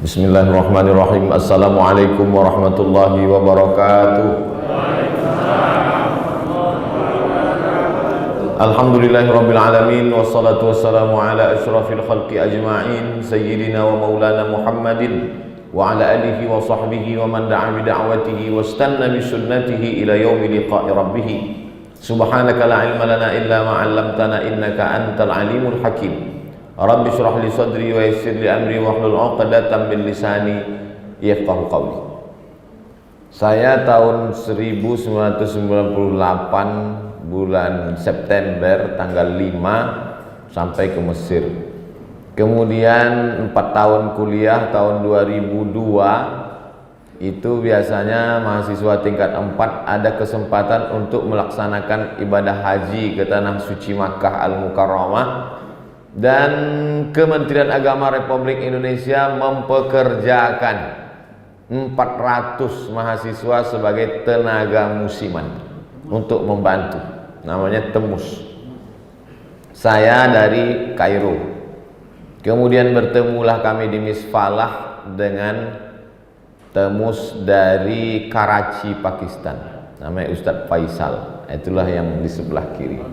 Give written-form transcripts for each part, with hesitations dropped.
Bismillahirrahmanirrahim. Assalamualaikum warahmatullahi wabarakatuh. Alhamdulillahirabbil alamin wassalatu wassalamu ala asyrafil khalqi ajma'in sayyidina wa maulana Muhammadin wa ala alihi wa sahbihi wa man da'a bi da'watihi wastanna bi sunnatihi ila yaumi liqa'i rabbih. Subhanaka la ilma lana illa ma 'allamtana innaka antal alimul hakim. Rabbi syrah li sadri wa yassir li amri wahlul 'uqdatam min lisani yafqahu qawli. Saya tahun 1998 bulan September tanggal 5 sampai ke Mesir. Kemudian 4 tahun kuliah tahun 2002 itu biasanya mahasiswa tingkat 4 ada kesempatan untuk melaksanakan ibadah haji ke tanah suci Makkah Al-Mukarramah. Dan Kementerian Agama Republik Indonesia mempekerjakan 400 mahasiswa sebagai tenaga musiman untuk membantu, namanya TEMUS. Saya dari Kairo, kemudian bertemulah kami di Misfalah dengan TEMUS dari Karachi, Pakistan, namanya Ustadz Faisal. Itulah yang di sebelah kiri.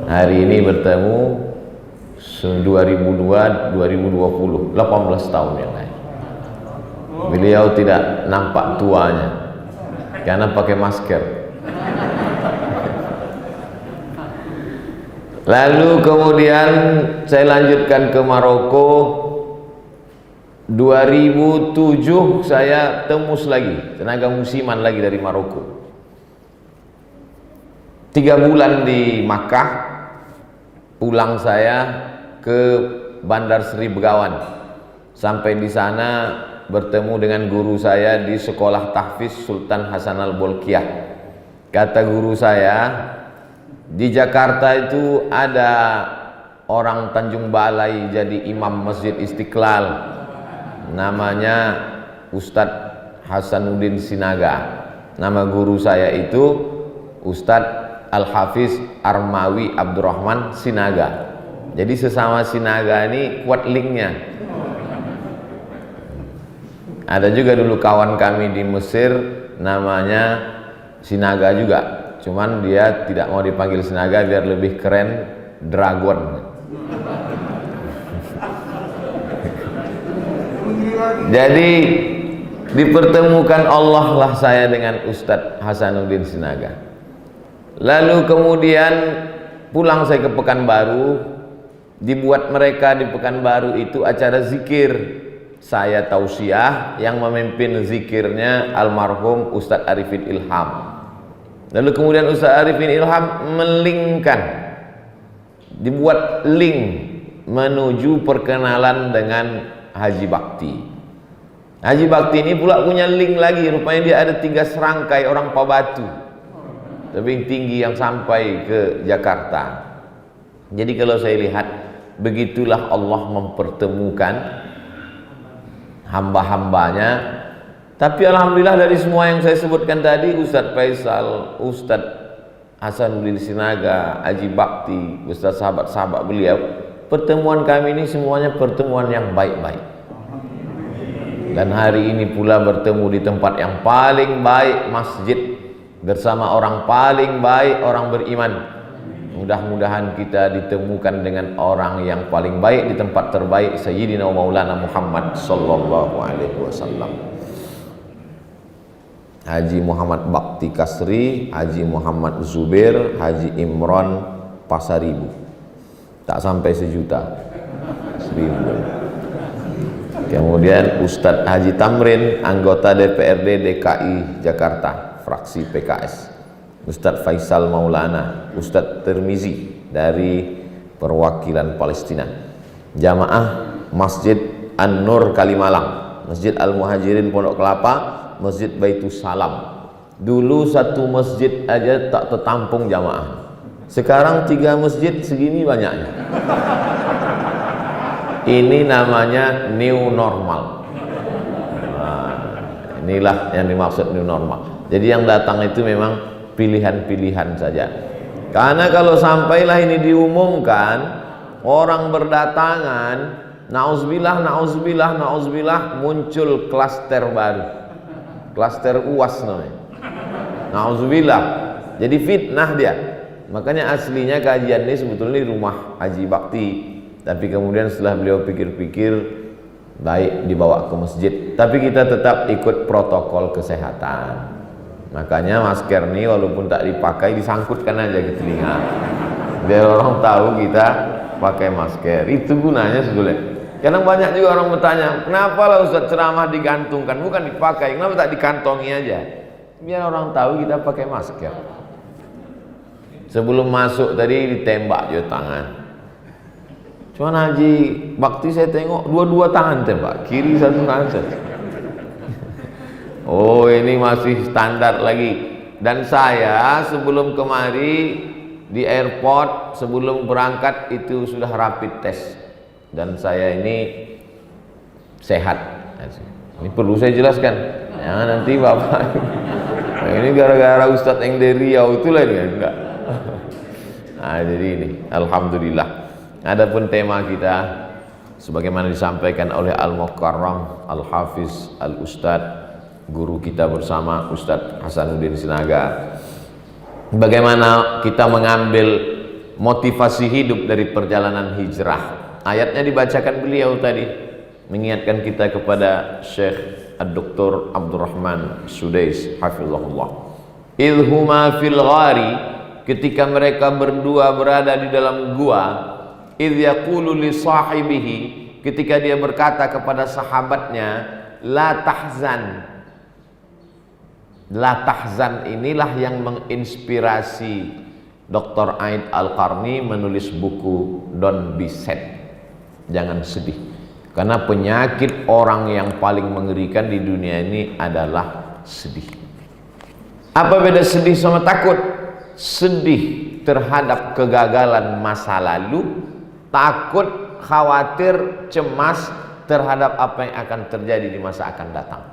Hari ini bertemu 2002-2020, 18 tahun yang lalu. Beliau tidak nampak tuanya karena pakai masker. Lalu kemudian saya lanjutkan ke Maroko. 2007 saya TEMUS lagi, tenaga musiman lagi dari Maroko. 3 bulan di Makkah. Pulang saya ke Bandar Sri Begawan. Sampai di sana bertemu dengan guru saya di sekolah tahfiz Sultan Hasan Al-Bolkiah. Kata guru saya, di Jakarta itu ada orang Tanjung Balai jadi imam Masjid Istiqlal, namanya Ustadz Hasanuddin Sinaga. Nama guru saya itu Ustadz Al-Hafiz Armawi Abdurrahman Sinaga. Jadi sesama Sinaga ini kuat linknya. Ada juga dulu kawan kami di Mesir namanya Sinaga juga, cuman dia tidak mau dipanggil Sinaga biar lebih keren, Dragon. Jadi dipertemukan Allah lah saya dengan Ustadz Hasanuddin Sinaga. Lalu kemudian pulang saya ke Pekanbaru. Dibuat mereka di Pekanbaru itu acara zikir. Saya tausiah, yang memimpin zikirnya almarhum Ustadz Arifin Ilham. Lalu kemudian Ustadz Arifin Ilham melingkan, dibuat link menuju perkenalan dengan Haji Bakti. Haji Bakti ini pula punya link lagi, rupanya dia ada 3 serangkai orang Pabatu, tebing tinggi yang sampai ke Jakarta. Jadi kalau saya lihat, begitulah Allah mempertemukan hamba-hambanya. Tapi alhamdulillah dari semua yang saya sebutkan tadi, Ustadz Faisal, Ustadz Hasanuddin Sinaga, Haji Bakti, Ustadz sahabat-sahabat beliau, pertemuan kami ini semuanya pertemuan yang baik-baik. Dan hari ini pula bertemu di tempat yang paling baik, masjid, bersama orang paling baik, orang beriman. Mudah-mudahan kita ditemukan dengan orang yang paling baik di tempat terbaik, Sayyidina Maulana Muhammad sallallahu alaihi wasallam. Haji Muhammad Bakti Kasri, Haji Muhammad Zubair, Haji Imron Pasaribu. Tak sampai 1 juta, 1.000. Kemudian Ustadz Haji Tamrin, anggota DPRD DKI Jakarta, fraksi PKS. Ustadz Faisal Maulana, Ustadz Tirmizi dari perwakilan Palestina. Jamaah Masjid An-Nur Kalimalang, Masjid Al-Muhajirin Pondok Kelapa, Masjid Baitus Salam. Dulu 1 masjid aja tak tertampung jamaah. Sekarang 3 masjid segini banyaknya. Ini namanya new normal. Nah, inilah yang dimaksud new normal. Jadi yang datang itu memang pilihan-pilihan saja. Karena kalau sampailah ini diumumkan, orang berdatangan, Nauzubillah, muncul klaster baru, klaster UAS namanya. Nauzubillah, jadi fitnah dia. Makanya aslinya kajian ini sebetulnya di rumah Haji Bakti, tapi kemudian setelah beliau pikir-pikir, baik dibawa ke masjid, tapi kita tetap ikut protokol kesehatan. Makanya masker ini walaupun tak dipakai, disangkutkan aja ke telinga biar orang tahu kita pakai masker. Itu gunanya sebetulnya. Kadang banyak juga orang bertanya, kenapa lah Ustaz ceramah digantungkan, bukan dipakai, kenapa tak dikantongi aja? Biar orang tahu kita pakai masker. Sebelum masuk tadi ditembak juga tangan. Cuman Haji Bakti saya tengok dua-dua tangan tembak, kiri satu kanan satu. Oh, ini masih standar lagi. Dan saya sebelum kemari di airport, sebelum berangkat itu sudah rapid test. Dan saya ini sehat. Ini perlu saya jelaskan. Jangan nanti Bapak ini gara-gara Ustadz yang dari Riau itulah ini, enggak. Nah, jadi ini alhamdulillah. Adapun tema kita sebagaimana disampaikan oleh Al-Mukarram Al-Hafiz Al-Ustadz, guru kita bersama Ustadz Hasanuddin Sinaga, bagaimana kita mengambil motivasi hidup dari perjalanan hijrah. Ayatnya dibacakan beliau tadi, mengingatkan kita kepada Syekh Ad-Doktor Abdurrahman Sudais hafizahullah. Idhuma fil ghari, ketika mereka berdua berada di dalam gua, idh yaqulu li sahibihi, ketika dia berkata kepada sahabatnya, la tahzan. La tahzan inilah yang menginspirasi Dr. Aid Al-Qarni menulis buku Don't Be Sad. Jangan sedih, karena penyakit orang yang paling mengerikan di dunia ini adalah sedih. Apa beda sedih sama takut? Sedih terhadap kegagalan masa lalu, takut, khawatir, cemas terhadap apa yang akan terjadi di masa akan datang.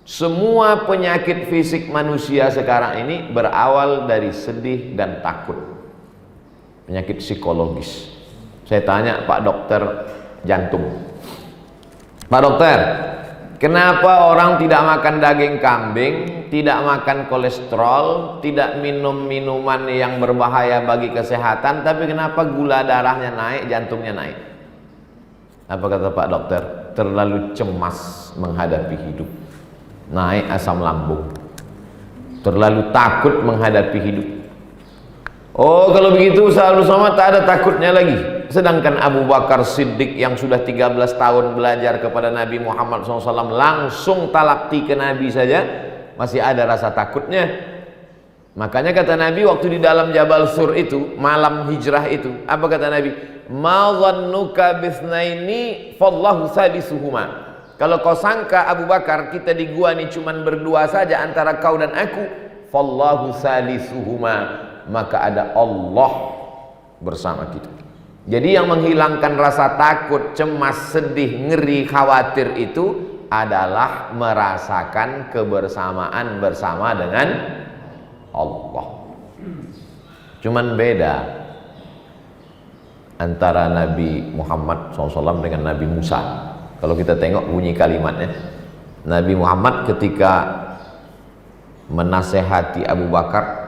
Semua penyakit fisik manusia sekarang ini berawal dari sedih dan takut. Penyakit psikologis. Saya tanya Pak Dokter jantung, Pak Dokter, kenapa orang tidak makan daging kambing, tidak makan kolesterol, tidak minum minuman yang berbahaya bagi kesehatan, tapi kenapa gula darahnya naik, jantungnya naik? Apa kata Pak Dokter? Terlalu cemas menghadapi hidup, naik asam lambung, terlalu takut menghadapi hidup. Oh, kalau begitu Ustaz Somad tak ada takutnya lagi. Sedangkan Abu Bakar Siddiq yang sudah 13 tahun belajar kepada Nabi Muhammad SAW, langsung talakti ke Nabi saja masih ada rasa takutnya. Makanya kata Nabi waktu di dalam Jabal Sur itu, malam hijrah itu, apa kata Nabi? Ma dhannuka bisnaini fallahu sadisuhuma. Kalau kau sangka Abu Bakar kita di gua ini cuman berdua saja antara kau dan aku, fallahu sadisuhuma, maka ada Allah bersama kita. Jadi yang menghilangkan rasa takut, cemas, sedih, ngeri, khawatir itu adalah merasakan kebersamaan bersama dengan Allah. Cuman beda antara Nabi Muhammad SAW dengan Nabi Musa. Kalau kita tengok bunyi kalimatnya, Nabi Muhammad ketika menasehati Abu Bakar,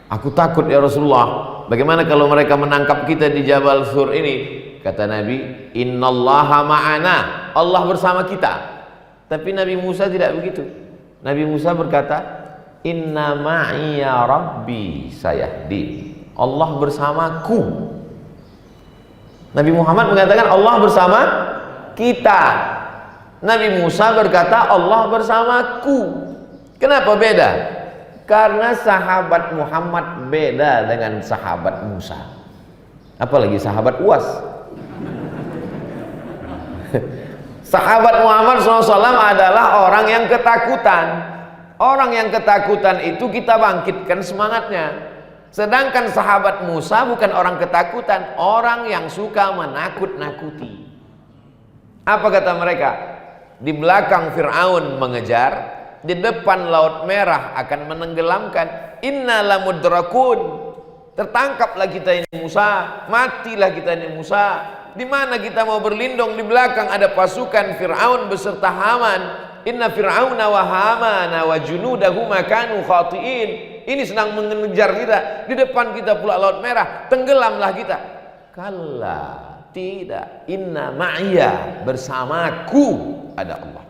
aku takut ya Rasulullah, bagaimana kalau mereka menangkap kita di Jabal Sur ini? Kata Nabi, innallaha ma'ana, Allah bersama kita. Tapi Nabi Musa tidak begitu. Nabi Musa berkata, inna ma'iya rabbi sayahdi, Allah bersamaku. Nabi Muhammad mengatakan Allah bersama kita. Nabi Musa berkata Allah bersamaku. Kenapa beda? Karena sahabat Muhammad beda dengan sahabat Musa, apalagi sahabat UAS. Sahabat Muhammad SAW adalah orang yang ketakutan. Orang yang ketakutan itu kita bangkitkan semangatnya. Sedangkan sahabat Musa bukan orang ketakutan, orang yang suka menakut-nakuti. Apa kata mereka? Di belakang Fir'aun mengejar, di depan Laut Merah akan menenggelamkan. Inna lamudrakun, tertangkaplah kita ini Musa, matilah kita ini Musa. Di mana kita mau berlindung? Di belakang ada pasukan Fir'aun beserta Haman. Inna Fir'auna wa Hamana wa junudahuma kanu khati'in. Ini sedang mengejar kita. Di depan kita pula Laut Merah, tenggelamlah kita. Kalla, tidak. Inna ma'iyya, bersamaku ada Allah.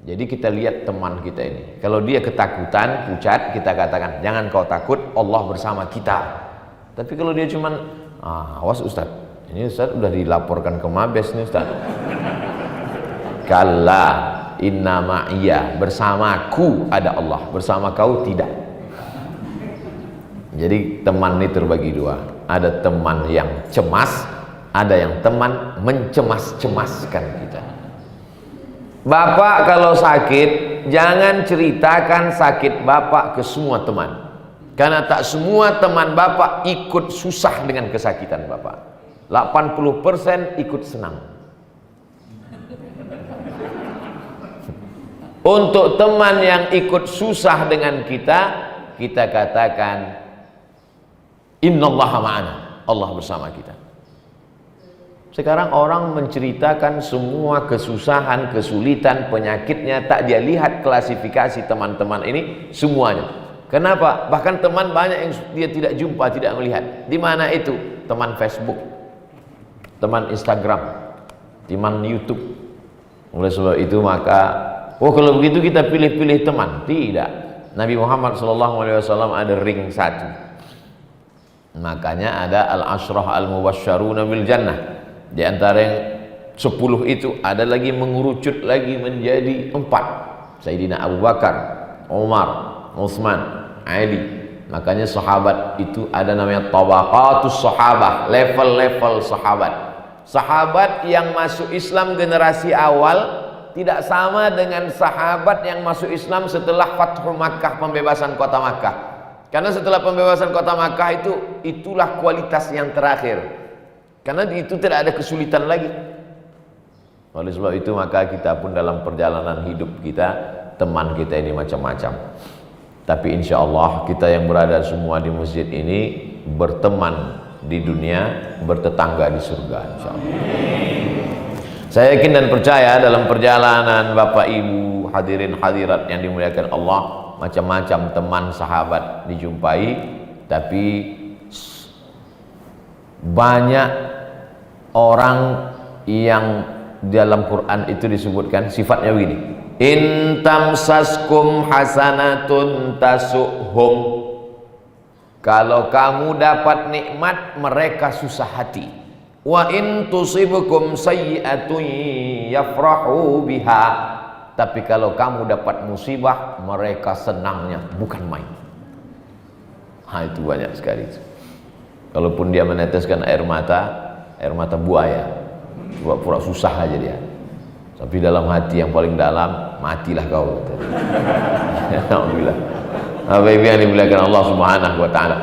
Jadi kita lihat teman kita ini. Kalau dia ketakutan, pucat, kita katakan, jangan kau takut, Allah bersama kita. Tapi kalau dia cuman, awas Ustaz, ini Ustaz udah dilaporkan ke Mabes nih Ustaz. Kalla, inna ma'iyya, bersamaku ada Allah, bersama kau tidak. Jadi teman ini terbagi dua. Ada teman yang cemas, ada yang teman mencemas-cemaskan kita. Bapak kalau sakit, jangan ceritakan sakit bapak ke semua teman. Karena tak semua teman bapak ikut susah dengan kesakitan bapak. 80% ikut senang. Untuk teman yang ikut susah dengan kita, kita katakan innallaha ma'ana, Allah bersama kita. Sekarang orang menceritakan semua kesusahan, kesulitan, penyakitnya, tak dia lihat klasifikasi teman-teman ini semuanya. Kenapa? Bahkan teman banyak yang dia tidak jumpa, tidak melihat. Di mana itu? Teman Facebook, teman Instagram, teman YouTube. Oleh sebab itu maka, kalau begitu kita pilih-pilih teman. Tidak. Nabi Muhammad SAW ada ring satu. Makanya ada al-ashrah al-mubasysyaruna bil jannah. Di antara yang 10 itu ada lagi mengerucut lagi menjadi 4. Sayyidina Abu Bakar, Umar, Utsman, Ali. Makanya sahabat itu ada namanya tabaqatus sahabah, level-level sahabat. Sahabat yang masuk Islam generasi awal tidak sama dengan sahabat yang masuk Islam setelah Fathu Makkah, pembebasan kota Makkah. Karena setelah pembebasan kota Makkah itulah kualitas yang terakhir. Karena itu tidak ada kesulitan lagi. Oleh sebab itu maka kita pun dalam perjalanan hidup kita, teman kita ini macam-macam. Tapi insya Allah kita yang berada semua di masjid ini berteman di dunia, bertetangga di surga insya Allah. Saya yakin dan percaya dalam perjalanan Bapak Ibu hadirin hadirat yang dimuliakan Allah, macam-macam teman sahabat dijumpai, tapi banyak orang yang dalam Quran itu disebutkan sifatnya begini. In tamsaskum hasanatun tasuhum. Kalau kamu dapat nikmat, mereka susah hati. Wa in tusibukum sayyi'atun yafrahu biha. Tapi kalau kamu dapat musibah, mereka senangnya bukan main. Itu banyak sekali itu. Kalaupun dia meneteskan air mata buaya, pura-pura susah aja dia. Tapi dalam hati yang paling dalam, matilah kau. Alhamdulillah. Bapak-ibu yang dimuliakan Allah Subhanahu wa taala.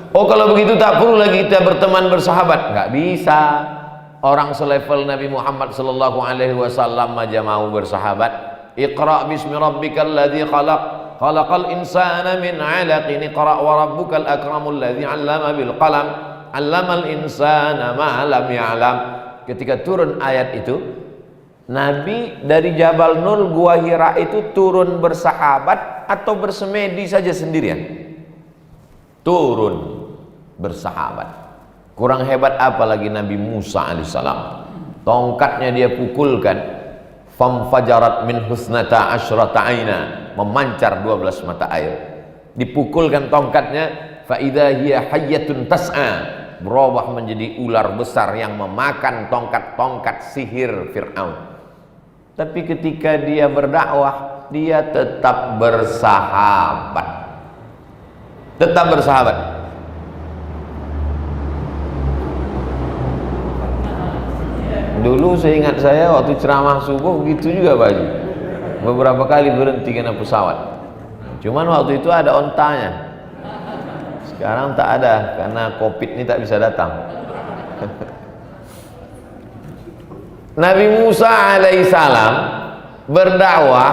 Kalau begitu tak perlu lagi kita berteman bersahabat. Enggak bisa. Orang selevel Nabi Muhammad sallallahu alaihi wasallam aja mau bersahabat. Iqra bismi rabbikal ladzi khalaq. Khalaqal insana min 'alaqin. Iqra wa rabbukal akramul ladzi 'allama bil qalam. 'Allamal insana ma lam ya'lam. Ketika turun ayat itu, Nabi dari Jabal Nur Gua Hira itu turun bersahabat atau bersemedi saja sendirian? Turun bersahabat. Kurang hebat apa lagi Nabi Musa alaihissalam. Tongkatnya dia pukulkan, famfajarat min husnata asyrata aina, memancar 12 mata air. Dipukulkan tongkatnya, fa idza hiya hayyatun tas'a, berubah menjadi ular besar yang memakan tongkat-tongkat sihir Fir'aun. Tapi ketika dia berdakwah, dia tetap bersahabat. Tetap bersahabat. Dulu seingat saya waktu ceramah subuh begitu juga Pak Haji. Beberapa kali berhenti kena pesawat. Cuman waktu itu ada ontanya. Sekarang tak ada karena Covid ini tak bisa datang. Nabi Musa alaihissalam berdakwah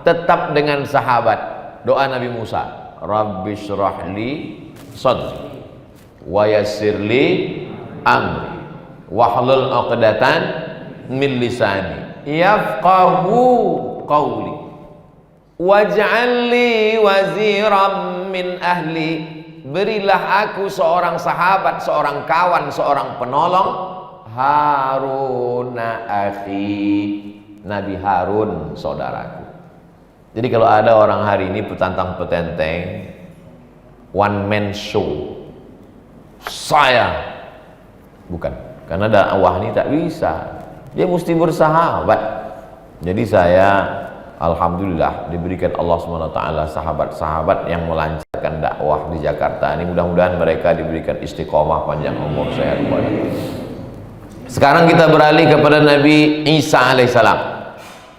tetap dengan sahabat. Doa Nabi Musa, Rabbi syrah li sadri wa yassir li amri wahlul 'uqdatan min lisani yafqahu qawli waj'al li waziran min ahli, berilah aku seorang sahabat, seorang kawan, seorang penolong, Haruna akhi, Nabi Harun saudaraku. Jadi kalau ada orang hari ini petantang petenteng, one man show, saya bukan, karena dakwah ini tak bisa, dia mesti bersahabat. Jadi saya alhamdulillah diberikan Allah SWT sahabat-sahabat yang melancarkan dakwah di Jakarta ini. Mudah-mudahan mereka diberikan istiqomah, panjang umur, sehat walafiat. Sekarang kita beralih kepada Nabi Isa alaihissalam.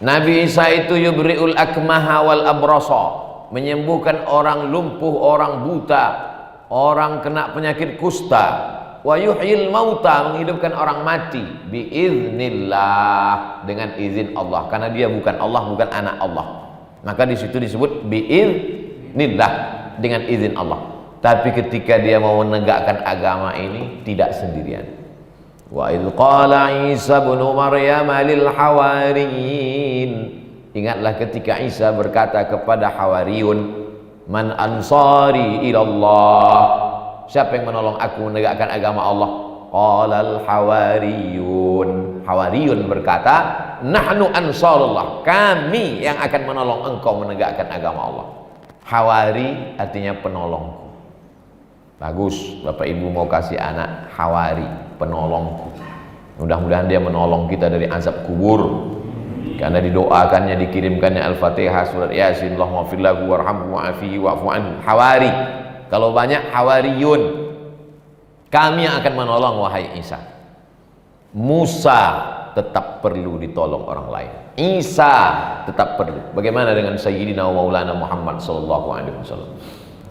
Nabi Isa itu yubri'ul akmaha wal abrasa, menyembuhkan orang lumpuh, orang buta, orang kena penyakit kusta, wa yuhyil mauta, menghidupkan orang mati, biiznillah, dengan izin Allah, karena dia bukan Allah, bukan anak Allah, maka di situ disebut biiznillah, dengan izin Allah. Tapi ketika dia mau menegakkan agama ini tidak sendirian. Wa idh qala Isa ibn Maryam lil hawariyin, ingatlah ketika Isa berkata kepada hawariyun, man ansari ilallah, siapa yang menolong aku menegakkan agama Allah? Qalal hawariyun, hawariyun berkata, nahnu ansarullah, kami yang akan menolong engkau menegakkan agama Allah. Hawari artinya penolongku. Bagus, Bapak Ibu mau kasih anak hawari, penolongku. Mudah-mudahan dia menolong kita dari azab kubur, karena didoakannya, dikirimkannya Al-Fatihah, surat Yasin, Allahumma fir lahu warhamhu wa'afihi wa'fu anhu. Hawari, kalau banyak hawariyun, kami yang akan menolong wahai Isa. Musa tetap perlu ditolong orang lain, Isa tetap perlu. Bagaimana dengan Sayyidina wa Maulana Muhammad sallallahu alaihi wasallam?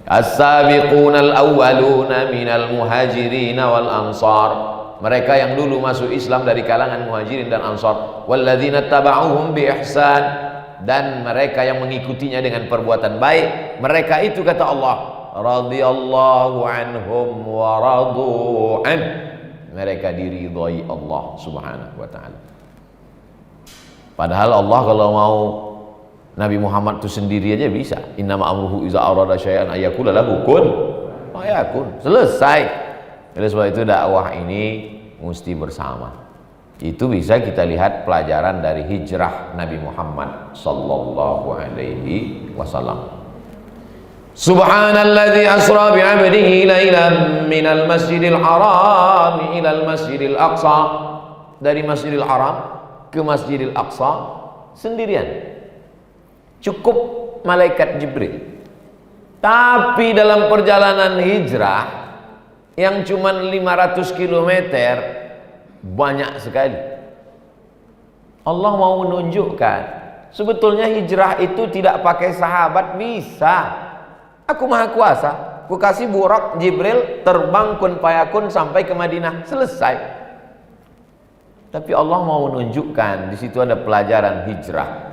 As-sabiqunal awwaluna minal muhajirin wal ansar, mereka yang dulu masuk Islam dari kalangan muhajirin dan ansar, walladzina taba'uhum bi ihsan, dan mereka yang mengikutinya dengan perbuatan baik, mereka itu kata Allah, radhiyallahu anhum wa radu an, mereka diridhai Allah Subhanahu wa taala. Padahal Allah kalau mau Nabi Muhammad itu sendiri aja bisa. Innama amruhu iza arada syai'an ayyakula lahu kun fayakun. Selesai. Oleh sebab itu dakwah ini mesti bersama. Itu bisa kita lihat pelajaran dari hijrah Nabi Muhammad sallallahu alaihi wasallam. Subhanalladzi asra bi 'abdihi lailan minal masjidil haram ilal masjidil aqsa. Dari Masjidil Haram ke Masjidil Aqsa sendirian. Cukup malaikat Jibril. Tapi dalam perjalanan hijrah yang cuma 500 km banyak sekali. Allah mau menunjukkan sebetulnya hijrah itu tidak pakai sahabat bisa. Aku maha kuasa, aku kasih Burak Jibril terbang kun payakun sampai ke Madinah, selesai. Tapi Allah mau menunjukkan di situ ada pelajaran hijrah.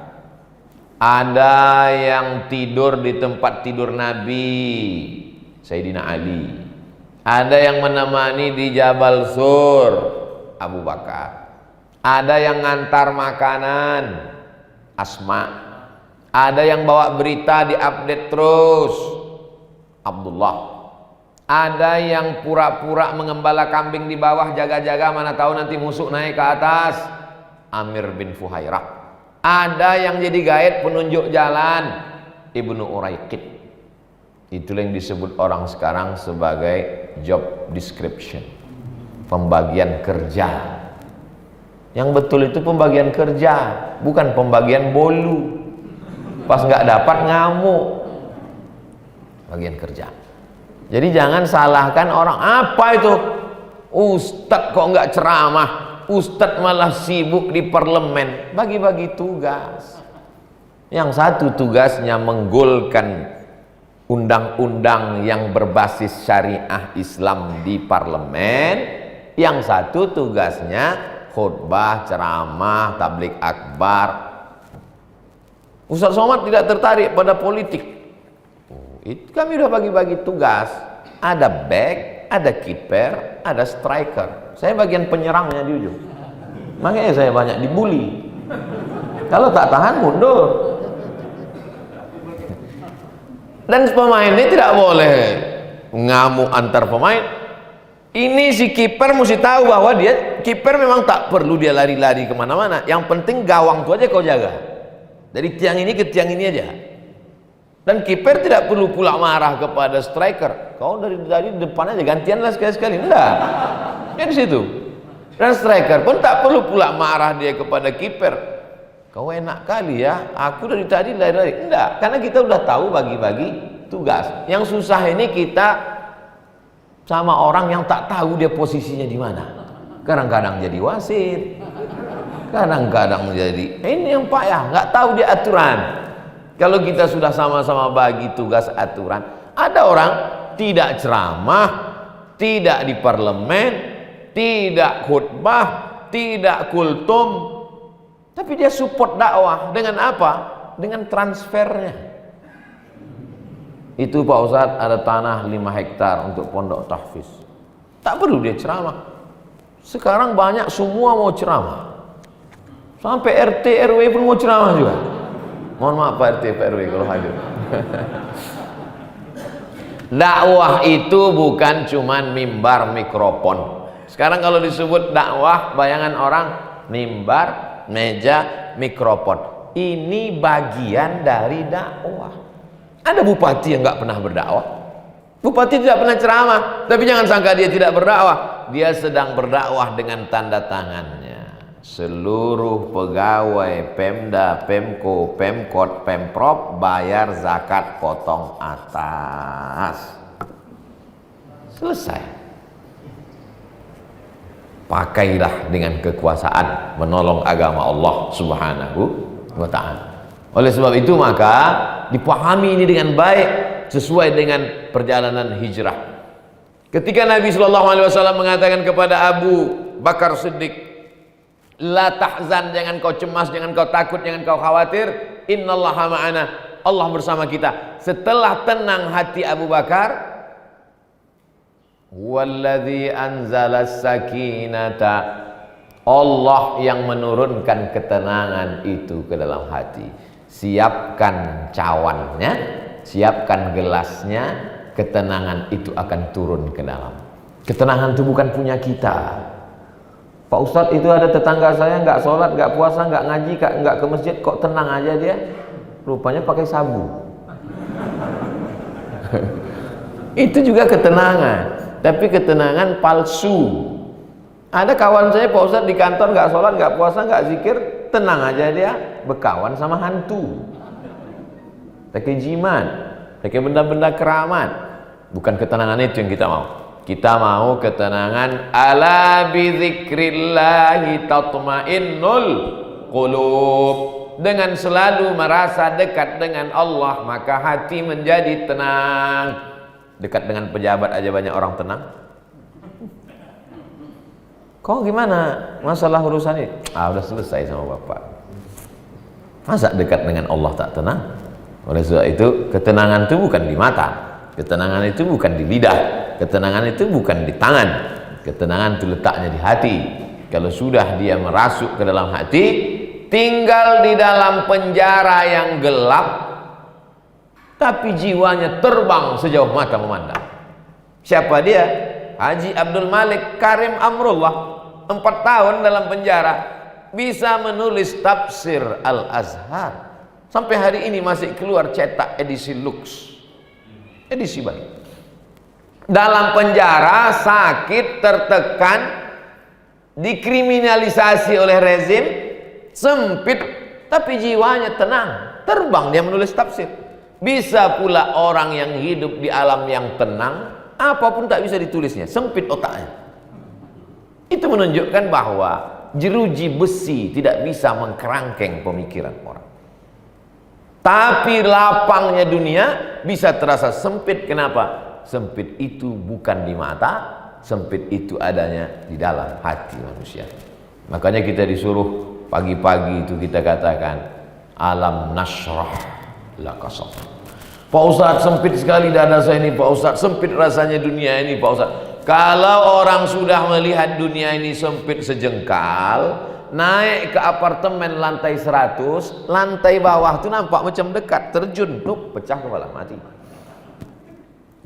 Ada yang tidur di tempat tidur Nabi Sayyidina Ali, ada yang menemani di Jabal Sur Abu Bakar, ada yang ngantar makanan Asma, ada yang bawa berita diupdate terus Abdullah, ada yang pura-pura mengembala kambing di bawah jaga-jaga, mana tahu nanti musuh naik ke atas, Amir bin Fuhairah. Ada yang jadi guide penunjuk jalan, Ibnu Uraiqid. Itulah yang disebut orang sekarang sebagai job description, pembagian kerja. Yang betul itu pembagian kerja, bukan pembagian bolu. Pas nggak dapat ngamuk. Bagian kerja. Jadi jangan salahkan orang, apa itu Ustadz kok nggak ceramah, Ustadz malah sibuk di parlemen, bagi-bagi tugas. Yang satu tugasnya menggolkan undang-undang yang berbasis syariah Islam di parlemen, yang satu tugasnya khutbah, ceramah, tablik akbar. Ustadz Somad tidak tertarik pada politik. Itu kami udah bagi-bagi tugas. Ada back, ada kiper, ada striker. Saya bagian penyerangnya di ujung. Makanya saya banyak dibully. Kalau tak tahan mundur. Dan pemain ini tidak boleh ngamuk antar pemain. Ini si kiper mesti tahu bahwa dia kiper memang tak perlu dia lari-lari kemana-mana. Yang penting gawang tu aja kau jaga. Dari tiang ini ke tiang ini aja. Dan kiper tidak perlu pula marah kepada striker. Kau dari depan aja gantianlah sekali-sekali. Enggak. Ya di situ. Dan striker pun tak perlu pula marah dia kepada kiper. Kau enak kali ya. Aku dari tadi lari-lari. Enggak. Karena kita udah tahu bagi-bagi tugas. Yang susah ini kita sama orang yang tak tahu dia posisinya di mana. Kadang-kadang jadi wasit, kadang-kadang jadi ini yang payah, nggak tahu dia aturan. Kalau kita sudah sama-sama bagi tugas aturan, ada orang tidak ceramah, tidak di parlemen, tidak khutbah, tidak kultum, tapi dia support dakwah dengan apa? Dengan transfernya. Itu Pak Ustadz ada tanah 5 hektar untuk pondok tahfiz. Tak perlu dia ceramah. Sekarang banyak semua mau ceramah. Sampai RT RW pun mau ceramah juga. Mohon maaf Pak RT Pak RW kalau hadir. Dakwah itu bukan cuman mimbar mikrofon. Sekarang kalau disebut dakwah, bayangan orang mimbar, meja, mikrofon. Ini bagian dari dakwah. Ada bupati yang nggak pernah berdakwah. Bupati tidak pernah ceramah, tapi jangan sangka dia tidak berdakwah. Dia sedang berdakwah dengan tanda tangannya. Seluruh pegawai Pemda, Pemko, Pemkot, Pemprov bayar zakat potong atas. Selesai. Pakailah dengan kekuasaan menolong agama Allah Subhanahu wa ta'ala. Oleh sebab itu maka dipahami ini dengan baik sesuai dengan perjalanan hijrah. Ketika Nabi SAW mengatakan kepada Abu Bakar Siddiq, la tahzan, jangan kau cemas, jangan kau takut, jangan kau khawatir, innallaha ma'ana, Allah bersama kita. Setelah tenang hati Abu Bakar, walladzi anzalas sakinata, Allah yang menurunkan ketenangan itu ke dalam hati. Siapkan cawannya, siapkan gelasnya, ketenangan itu akan turun ke dalam. Ketenangan itu bukan punya kita. Pak Ustadz, itu ada tetangga saya nggak sholat, nggak puasa, nggak ngaji, nggak ke masjid, kok tenang aja dia? Rupanya pakai sabu. Itu juga ketenangan, tapi ketenangan palsu. Ada kawan saya Pak Ustadz di kantor nggak sholat, nggak puasa, nggak zikir, tenang aja dia, berkawan sama hantu, pakai jimat, pakai benda-benda keramat. Bukan ketenangan itu yang kita mau. Kita mau ketenangan ala bizikrillahi tatmainnul qulub. Dengan selalu merasa dekat dengan Allah, maka hati menjadi tenang. Dekat dengan pejabat aja banyak orang tenang. Kau gimana masalah urusan ini? Udah selesai sama Bapak. Masa dekat dengan Allah tak tenang? Oleh sebab itu, ketenangan itu bukan di mata, ketenangan itu bukan di lidah, ketenangan itu bukan di tangan, ketenangan itu letaknya di hati. Kalau sudah dia merasuk ke dalam hati, tinggal di dalam penjara yang gelap, tapi jiwanya terbang sejauh mata memandang. Siapa dia? Haji Abdul Malik Karim Amrullah. 4 tahun dalam penjara, bisa menulis tafsir Al-Azhar. Sampai hari ini masih keluar cetak edisi Lux, edisi baru. Dalam penjara, sakit, tertekan, dikriminalisasi oleh rezim, sempit, tapi jiwanya tenang, terbang dia menulis tafsir. Bisa pula orang yang hidup di alam yang tenang, apapun tak bisa ditulisnya, sempit otaknya. Itu menunjukkan bahwa jeruji besi tidak bisa mengkerangkeng pemikiran orang. Tapi lapangnya dunia bisa terasa sempit. Kenapa? Sempit itu bukan di mata, sempit itu adanya di dalam hati manusia. Makanya kita disuruh pagi-pagi itu kita katakan, alam nasrah laka sadrak. Pak Ustadz, sempit sekali dada saya ini Pak Ustadz, sempit rasanya dunia ini Pak Ustadz. Kalau orang sudah melihat dunia ini sempit sejengkal, naik ke apartemen lantai 100, lantai bawah tuh nampak macam dekat, terjun tuh pecah kepala, mati.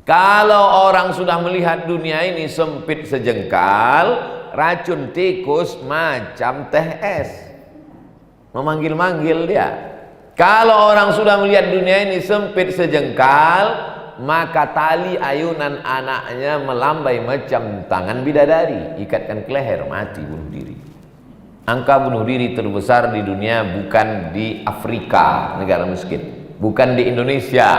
Kalau orang sudah melihat dunia ini sempit sejengkal, racun tikus macam teh es, memanggil-manggil dia. Kalau orang sudah melihat dunia ini sempit sejengkal, maka tali ayunan anaknya melambai macam tangan bidadari, ikatkan ke leher, mati, bunuh diri. Angka bunuh diri terbesar di dunia bukan di Afrika, negara miskin, bukan di Indonesia.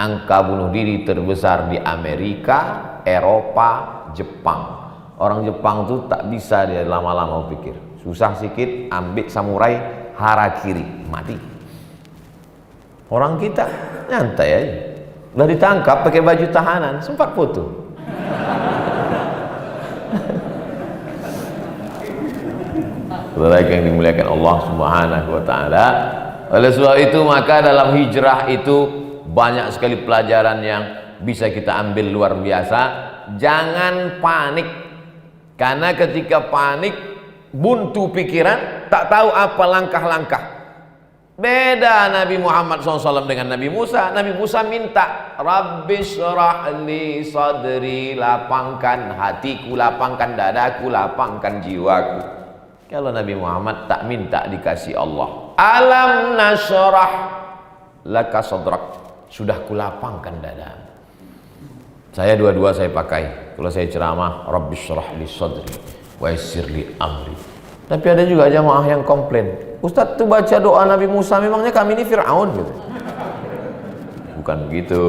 Angka bunuh diri terbesar di Amerika, Eropa, Jepang. Orang Jepang tuh tak bisa dia lama-lama pikir, susah sikit ambil samurai harakiri, mati. Orang kita nyantai aja, udah ditangkap pakai baju tahanan, sempat foto. Saudara yang dimuliakan Allah Subhanahu wa taala. Oleh sebab itu maka dalam hijrah itu banyak sekali pelajaran yang bisa kita ambil luar biasa. Jangan panik, karena ketika panik buntu pikiran, tak tahu apa langkah-langkah. Beda Nabi Muhammad SAW dengan Nabi Musa. Nabi Musa minta, Rabbi syrah li sadri, lapangkan hatiku, lapangkan dadaku, lapangkan jiwaku. Kalau Nabi Muhammad tak minta dikasih Allah. Alam nasyrah laka sadrak, sudah kulapangkan dadamu. Saya dua-dua saya pakai. Kalau saya ceramah, Rabbi syrah li sadri wa yassir li amri. Tapi ada juga jamaah yang komplain, Ustadz tuh baca doa Nabi Musa, memangnya kami ini Fir'aun gitu. Bukan begitu.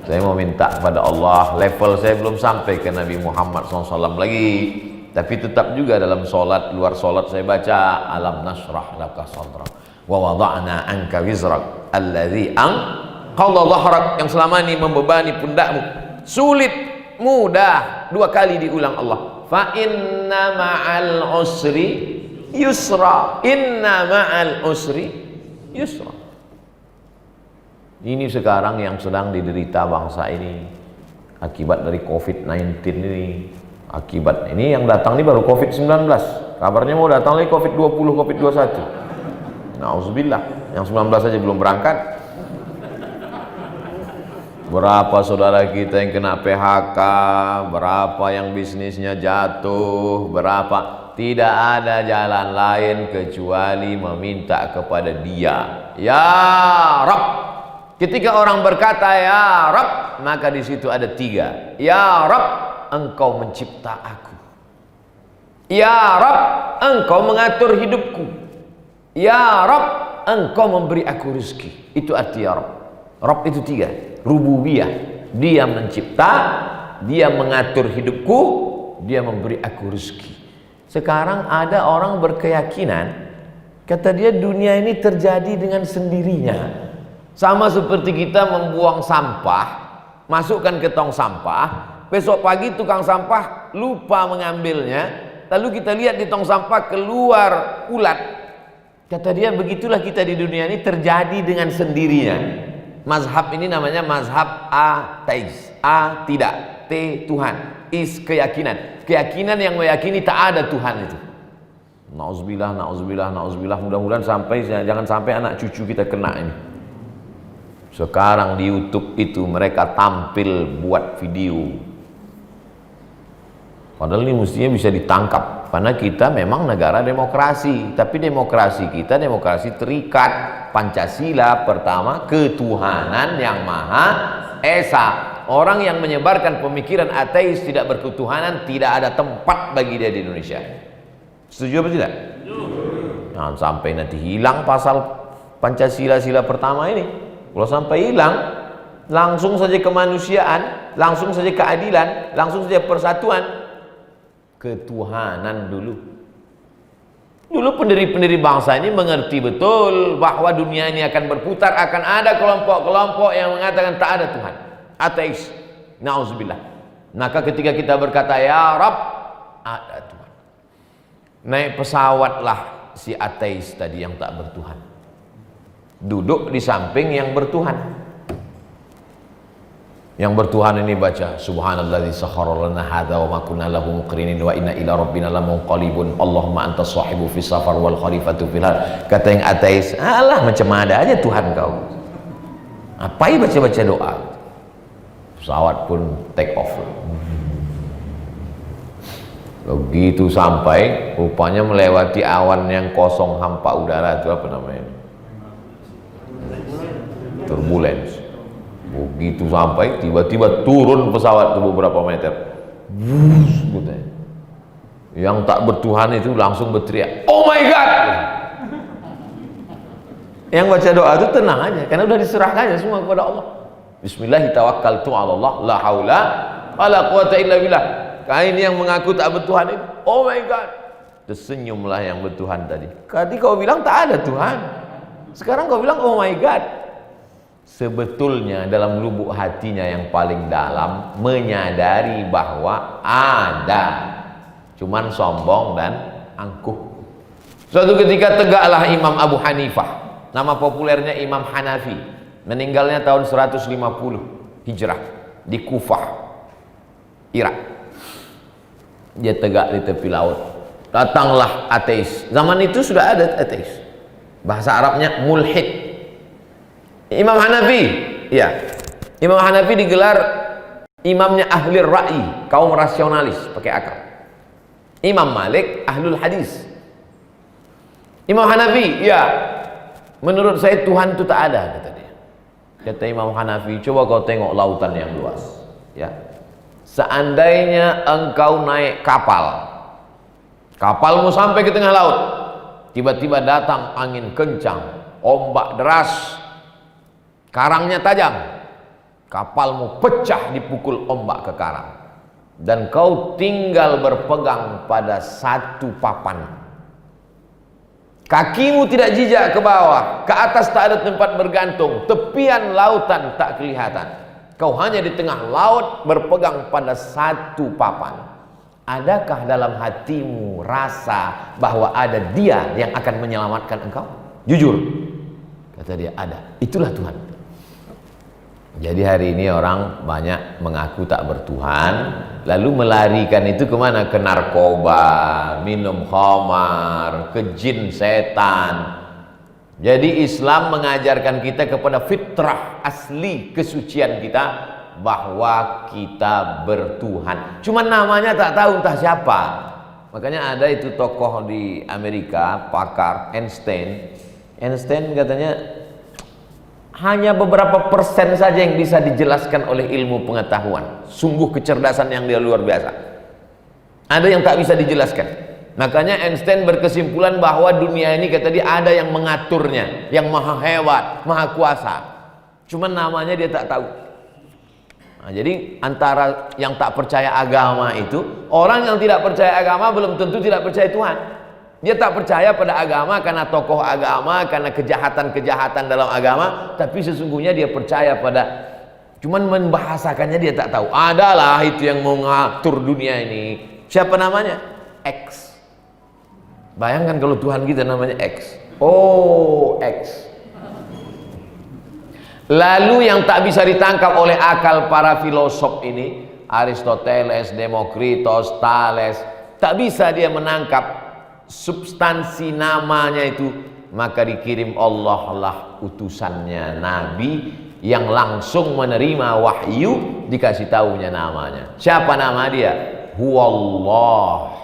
Saya mau minta pada Allah, level saya belum sampai ke Nabi Muhammad SAW lagi. Tapi tetap juga dalam solat, luar solat saya baca alam nasrah laka sadrak wa wada'na anka wizrak alladhi anqadha dhahrak, yang selama ini membebani pundakmu. Sulit, mudah, dua kali diulang Allah. Fa inna ma'al usri yusra, inna ma'al usri yusra. Ini sekarang yang sedang diderita bangsa ini akibat dari COVID-19 ini. Akibat ini yang datang ini baru COVID-19, kabarnya mau datang lagi COVID-20, COVID-21. Nauzubillah, yang 19 saja belum berangkat. Berapa saudara kita yang kena PHK, berapa yang bisnisnya jatuh, berapa. Tidak ada jalan lain kecuali meminta kepada Dia. Ya Rabb. Ketika orang berkata ya Rabb, maka di situ ada tiga. Ya Rabb, Engkau mencipta aku. Ya Rabb, Engkau mengatur hidupku. Ya Rabb, Engkau memberi aku rezeki. Itu arti ya Rabb. Rabb itu tiga. Rububiyah, Dia mencipta, Dia mengatur hidupku, Dia memberi aku rezeki. Sekarang ada orang berkeyakinan, kata dia dunia ini terjadi dengan sendirinya. Sama seperti kita membuang sampah, masukkan ke tong sampah, besok pagi tukang sampah lupa mengambilnya, lalu kita lihat di tong sampah keluar ulat. Kata dia begitulah kita di dunia ini terjadi dengan sendirinya. Mazhab ini namanya mazhab ateis. A tidak, T Tuhan, is keyakinan. Keyakinan yang meyakini tak ada Tuhan itu. Nauzubillah, nauzubillah, nauzubillah. Mudah-mudahan jangan sampai anak cucu kita kena ini. Sekarang di YouTube itu mereka tampil buat video. Padahal ini mestinya bisa ditangkap, karena kita memang negara demokrasi. Tapi demokrasi kita demokrasi terikat. Pancasila pertama, ketuhanan yang Maha Esa. Orang yang menyebarkan pemikiran ateis tidak berketuhanan, tidak ada tempat bagi dia di Indonesia. Setuju apa tidak? Jangan sampai nanti hilang pasal Pancasila sila pertama ini. Kalau sampai hilang, langsung saja kemanusiaan, langsung saja keadilan, langsung saja persatuan. Ketuhanan dulu. Dulu pendiri-pendiri bangsa ini mengerti betul bahwa dunia ini akan berputar, akan ada kelompok-kelompok yang mengatakan tak ada Tuhan, ateis. Nauzubillah. Maka ketika kita berkata ya Rabb, ada Tuhan. Naik pesawatlah si ateis tadi yang tak bertuhan, duduk di samping yang bertuhan. Yang bertuhan ini baca subhanalladzi sakhkhara lana hadza wa ma kunna lahu muqrinin wa inna ila rabbina lamunqalibun Allahumma antas sahibu fis safar wal khalifatu fil har. Kata yang ateis, alah macam ada aja Tuhan kau. Apai baca-baca doa. Pesawat pun take off. Begitu sampai rupanya melewati awan yang kosong hampa udara, itu apa namanya? Turbulence. Begitu sampai tiba-tiba turun pesawat itu beberapa meter. Wuss, gitu. Yang tak bertuhan itu langsung berteriak, "Oh my God!" Yang baca doa itu tenang aja karena udah diserahkannya semua kepada Allah. Bismillahirrahmanirrahim. Allah la haula wala quwata illa billah. Kain yang mengaku tak bertuhan itu, oh my God, tersenyumlah yang bertuhan tadi. Tadi kau bilang tak ada Tuhan, sekarang kau bilang oh my God. Sebetulnya dalam lubuk hatinya yang paling dalam menyadari bahwa ada, cuman sombong dan angkuh. Suatu ketika tegaklah Imam Abu Hanifah, nama populernya Imam Hanafi, meninggalnya tahun 150 Hijrah di Kufah, Irak. Dia tegak di tepi laut. Datanglah ateis. Zaman itu sudah ada ateis. Bahasa Arabnya mulhid. Imam Hanafi, ya. Imam Hanafi digelar imamnya ahli ra'i, kaum rasionalis, pakai akal. Imam Malik ahlul hadis. Imam Hanafi, ya. Menurut saya Tuhan itu tak ada, kata dia. Kata Imam Hanafi, coba kau tengok lautan yang luas, ya. Seandainya engkau naik kapal, kapalmu sampai ke tengah laut, tiba-tiba datang angin kencang, ombak deras, karangnya tajam, kapalmu pecah dipukul ombak ke karang, dan kau tinggal berpegang pada satu papan. Kakimu tidak jejak ke bawah, ke atas tak ada tempat bergantung, tepian lautan tak kelihatan. Kau hanya di tengah laut berpegang pada satu papan. Adakah dalam hatimu rasa bahwa ada Dia yang akan menyelamatkan engkau? Jujur. Kata dia, ada. Itulah Tuhan. Jadi hari ini orang banyak mengaku tak bertuhan, lalu melarikan itu kemana? Ke narkoba, minum khamar, ke jin setan. Jadi Islam mengajarkan kita kepada fitrah asli kesucian kita, bahwa kita bertuhan. Cuma namanya tak tahu entah siapa. Makanya ada itu tokoh di Amerika, pakar Einstein. Einstein katanya hanya beberapa persen saja yang bisa dijelaskan oleh ilmu pengetahuan. Sungguh kecerdasan yang dia luar biasa. Ada yang tak bisa dijelaskan. Makanya Einstein berkesimpulan bahwa dunia ini, kata dia, ada yang mengaturnya, yang maha hebat, maha kuasa. Cuma namanya dia tak tahu. Nah, jadi antara yang tak percaya agama itu, orang yang tidak percaya agama belum tentu tidak percaya Tuhan. Dia tak percaya pada agama karena tokoh agama, karena kejahatan-kejahatan dalam agama, tapi sesungguhnya dia percaya pada, cuman membahasakannya dia tak tahu. Adalah itu yang mengatur dunia ini. Siapa namanya? X. Bayangkan kalau Tuhan kita namanya X. Oh, X. Lalu yang tak bisa ditangkap oleh akal para filosof ini, Aristoteles, Demokritos, Thales, tak bisa dia menangkap substansi namanya itu. Maka dikirim Allah lah utusannya Nabi yang langsung menerima wahyu, dikasih tahunya namanya. Siapa nama dia? Huwallah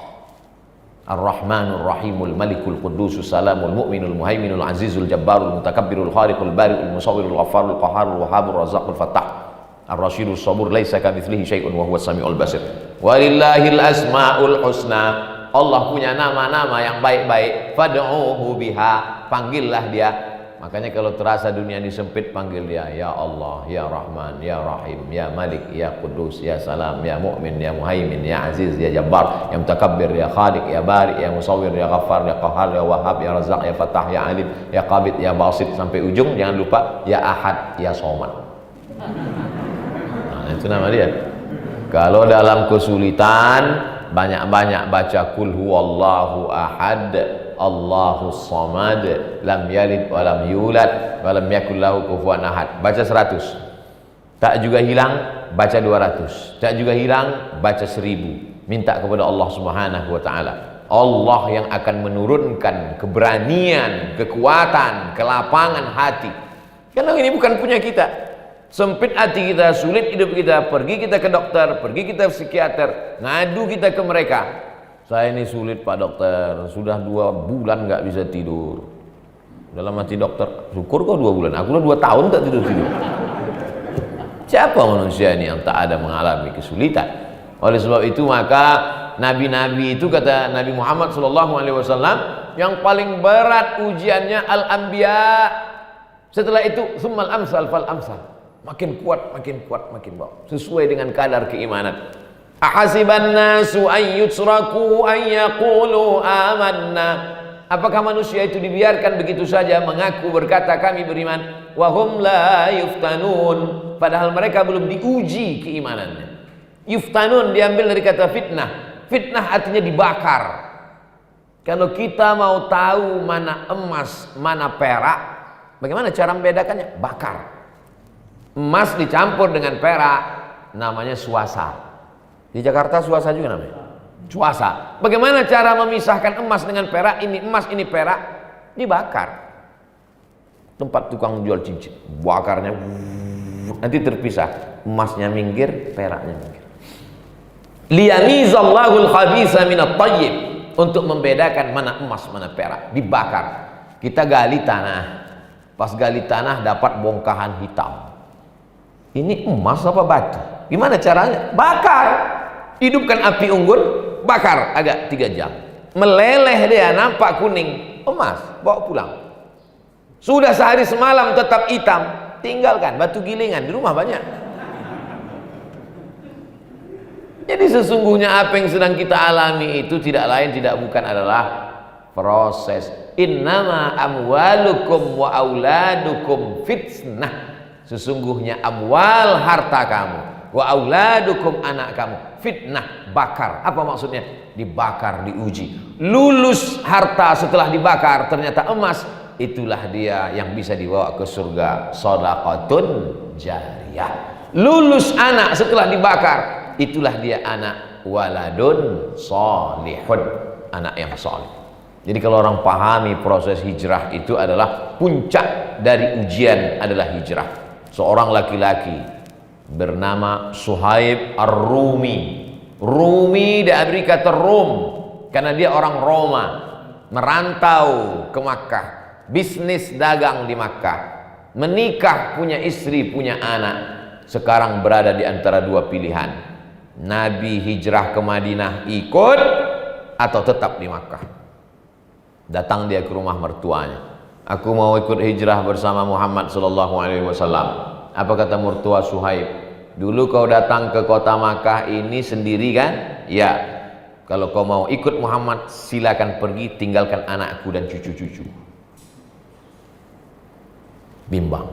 Ar-Rahmanur Rahimul Malikul Qudusus Salamul Mu'minul Muhaiminul Azizul Jabbarul Mutakabbirul Khariqul Bari'ul Musawwirul Ghaffarul Qahharul Wahhabur Razzaqul Fattah Ar-Rasyidul Sabur laisa kamitslihi syai'un wa huwas samiul basir. Walillahil asmaul husna. Allah punya nama-nama yang baik-baik. Fad'uhu biha, panggillah dia. Makanya kalau terasa dunia ini sempit, panggil dia, ya Allah, ya Rahman, ya Rahim, ya Malik, ya Qudus, ya Salam, ya Mu'min, ya Muhaimin, ya Aziz, ya Jabbar, ya Mutakabbir, ya Khaliq, ya Bari, ya Musawwir, ya Ghaffar, ya Qahhar, ya Wahhab, ya Razzaq, ya Fattah, ya Alim, ya Qabid, ya Basit, sampai ujung. Jangan lupa ya Ahad, ya Somad. Nah, itu nama dia. Kalau dalam kesulitan, banyak-banyak baca kul huwallahu ahad, Allahus samad, lam yalid wa lam yulad wa lam yakul lahu kufuwan ahad. Baca 100. Tak juga hilang, baca 200. Tak juga hilang, baca 1000. Minta kepada Allah Subhanahu wa taala. Allah yang akan menurunkan keberanian, kekuatan, kelapangan hati. Karena ini bukan punya kita. Sempit hati kita, sulit hidup kita, pergi kita ke dokter, pergi kita ke psikiater, ngadu kita ke mereka. Saya ini sulit Pak Dokter, sudah 2 bulan nggak bisa tidur. Dalam hati dokter, syukur kok 2 bulan, aku udah 2 tahun tak tidur. Siapa manusia ini yang tak ada mengalami kesulitan? Oleh sebab itu maka nabi-nabi itu, kata Nabi Muhammad SAW, yang paling berat ujiannya al-anbiya. Setelah itu summal amsal fal amsal. Makin kuat, makin kuat, makin bawah. Sesuai dengan kadar keimanan. Ahasiban nasu an yutraku an yaqulu amanna. Apakah manusia itu dibiarkan begitu saja mengaku berkata kami beriman, wa hum la yuftanun, padahal mereka belum diuji keimanannya. Yuftanun diambil dari kata fitnah. Fitnah artinya dibakar. Kalau kita mau tahu mana emas, mana perak, bagaimana cara membedakannya? Bakar. Emas dicampur dengan perak, namanya suasa. Di Jakarta suasa juga namanya. Suasa. Bagaimana cara memisahkan emas dengan perak? Ini emas, ini perak. Dibakar. Tempat tukang jual cincin, bakarnya nanti terpisah. Emasnya minggir, peraknya minggir. Liyamizallahu al-khabisa minat tayyib, untuk membedakan mana emas, mana perak. Dibakar. Kita gali tanah. Pas gali tanah dapat bongkahan hitam. Ini emas apa batu? Gimana caranya? Bakar. Hidupkan api unggun, bakar agak 3 jam. Meleleh dia, nampak kuning, emas, bawa pulang. Sudah sehari semalam tetap hitam, tinggalkan, batu gilingan, di rumah banyak. Jadi sesungguhnya apa yang sedang kita alami itu tidak lain tidak bukan adalah proses. Innama amwalukum wa auladukum fitnah. Sesungguhnya amwal, harta kamu, wa auladukum, anak kamu, fitnah, bakar. Apa maksudnya? Dibakar, diuji. Lulus harta setelah dibakar ternyata emas, itulah dia yang bisa dibawa ke surga, shadaqatun jariyah. Lulus anak setelah dibakar, itulah dia anak waladun sholihun, anak yang soleh. Jadi kalau orang pahami proses hijrah itu adalah puncak dari ujian adalah hijrah. Seorang laki-laki bernama Suhaib Ar-Rumi. Rumi dari kata Rum, karena dia orang Roma, merantau ke Makkah, bisnis dagang di Makkah, menikah, punya istri, punya anak. Sekarang berada di antara 2 pilihan. Nabi hijrah ke Madinah ikut atau tetap di Makkah. Datang dia ke rumah mertuanya. Aku mau ikut hijrah bersama Muhammad SAW. Apa kata mertua Suhaib? Dulu kau datang ke kota Makkah ini sendiri kan? Ya. Kalau kau mau ikut Muhammad, silakan pergi, tinggalkan anakku dan cucu-cucu. Bimbang.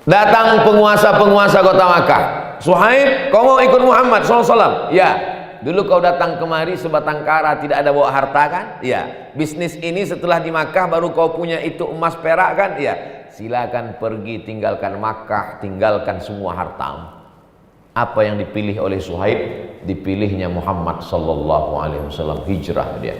Datang penguasa-penguasa kota Makkah. Suhaib, kau mau ikut Muhammad SAW? Ya. Dulu kau datang kemari sebatang kara, tidak ada bawa harta kan? Ya. Bisnis ini setelah di Makkah baru kau punya itu emas perak kan? Ya. Silakan pergi, tinggalkan Makkah, tinggalkan semua hartamu. Apa yang dipilih oleh Suhaib? Dipilihnya Muhammad SAW, hijrah dia.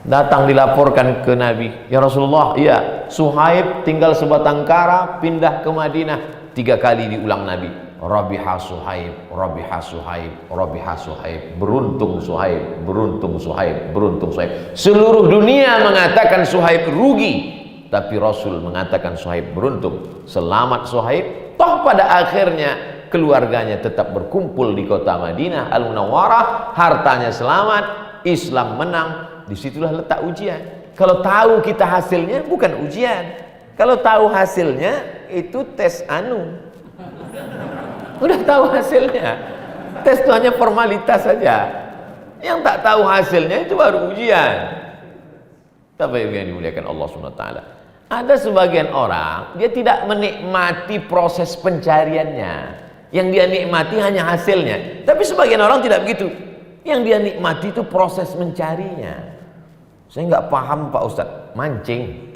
Datang dilaporkan ke Nabi, ya Rasulullah, ya Suhaib tinggal sebatang kara, pindah ke Madinah. 3 kali diulang Nabi. Rabiha Suhaib, Rabiha Suhaib, Rabiha Suhaib. Beruntung Suhaib, beruntung Suhaib, beruntung Suhaib. Seluruh dunia mengatakan Suhaib rugi, tapi Rasul mengatakan Suhaib beruntung. Selamat Suhaib. Toh pada akhirnya keluarganya tetap berkumpul di kota Madinah Al-Munawwarah, hartanya selamat, Islam menang. Disitulah letak ujian. Kalau tahu kita hasilnya bukan ujian. Kalau tahu hasilnya itu tes anu. Udah tahu hasilnya, tes itu hanya formalitas saja. Yang tak tahu hasilnya itu baru ujian. Tapi yang dimuliakan Allah SWT, ada sebagian orang dia tidak menikmati proses pencariannya. Yang dia nikmati hanya hasilnya. Tapi sebagian orang tidak begitu. Yang dia nikmati itu proses mencarinya. Saya nggak paham Pak Ustadz, mancing.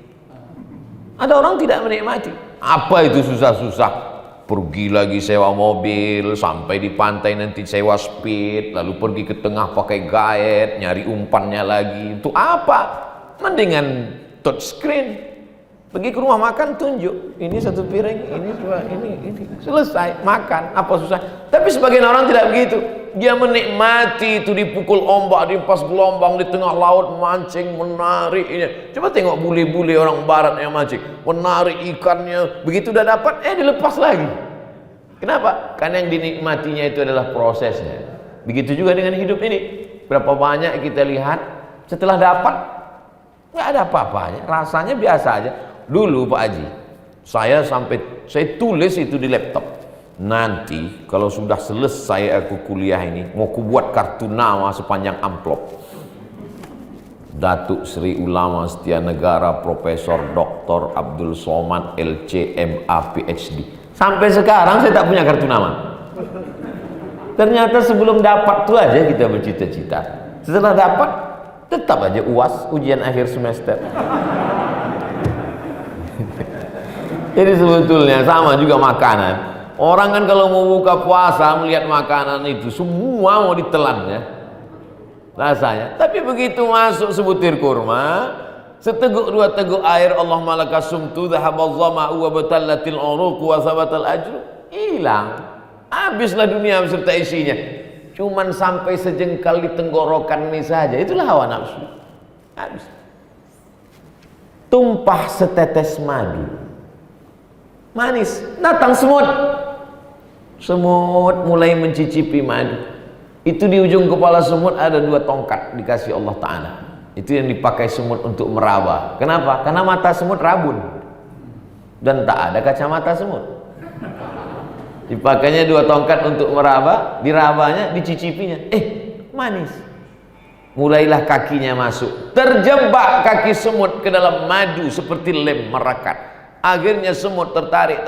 Ada orang tidak menikmati. Apa itu susah-susah? Pergi lagi sewa mobil, sampai di pantai nanti sewa speed, lalu pergi ke tengah pakai guide, nyari umpannya lagi. Itu apa? Mendingan touchscreen. Pergi ke rumah makan, tunjuk, ini satu piring, ini dua, ini. Selesai, makan, apa susah? Tapi sebagian orang tidak begitu. Dia menikmati itu, dipukul ombak, diempas gelombang di tengah laut, mancing, menarik ini. Coba tengok bule-bule orang barat yang mancing, menarik ikannya, begitu udah dapat, dilepas lagi. Kenapa? Karena yang dinikmatinya itu adalah prosesnya. Begitu juga dengan hidup ini. Berapa banyak kita lihat setelah dapat nggak ada apa-apanya, rasanya biasa aja. Dulu Pak Haji, saya tulis itu di laptop. Nanti kalau sudah selesai aku kuliah ini, mau ku buat kartu nama sepanjang amplop. Datuk Sri Ulama Setia Negara Profesor Dr. Abdul Somad LC.MA PhD. Sampai sekarang saya tak punya kartu nama. Ternyata sebelum dapat tuh aja kita bercita-cita. Setelah dapat tetap aja UAS, ujian akhir semester. Jadi sebetulnya sama juga makanan. Orang kan kalau mau buka puasa melihat makanan itu semua mau ditelan ya rasanya. Tapi begitu masuk sebutir kurma, seteguk dua teguk air, Allahumma laka sumtu dhahabal dhama'u wa batallatil uruq wa sabatal ajru, hilang. Habislah dunia beserta isinya. Cuman sampai sejengkal di tenggorokan ini saja. Itulah hawa nafsu. Habis. Tumpah setetes madu. Manis, datang semut. Semut mulai mencicipi madu. Itu di ujung kepala semut ada dua tongkat dikasih Allah Ta'ala. Itu yang dipakai semut untuk meraba. Kenapa? Karena mata semut rabun dan tak ada kacamata semut. Dipakainya dua tongkat untuk meraba, dirabanya, dicicipinya. Manis. Mulailah kakinya masuk. Terjebak kaki semut ke dalam madu seperti lem merekat. Akhirnya semut tertarik.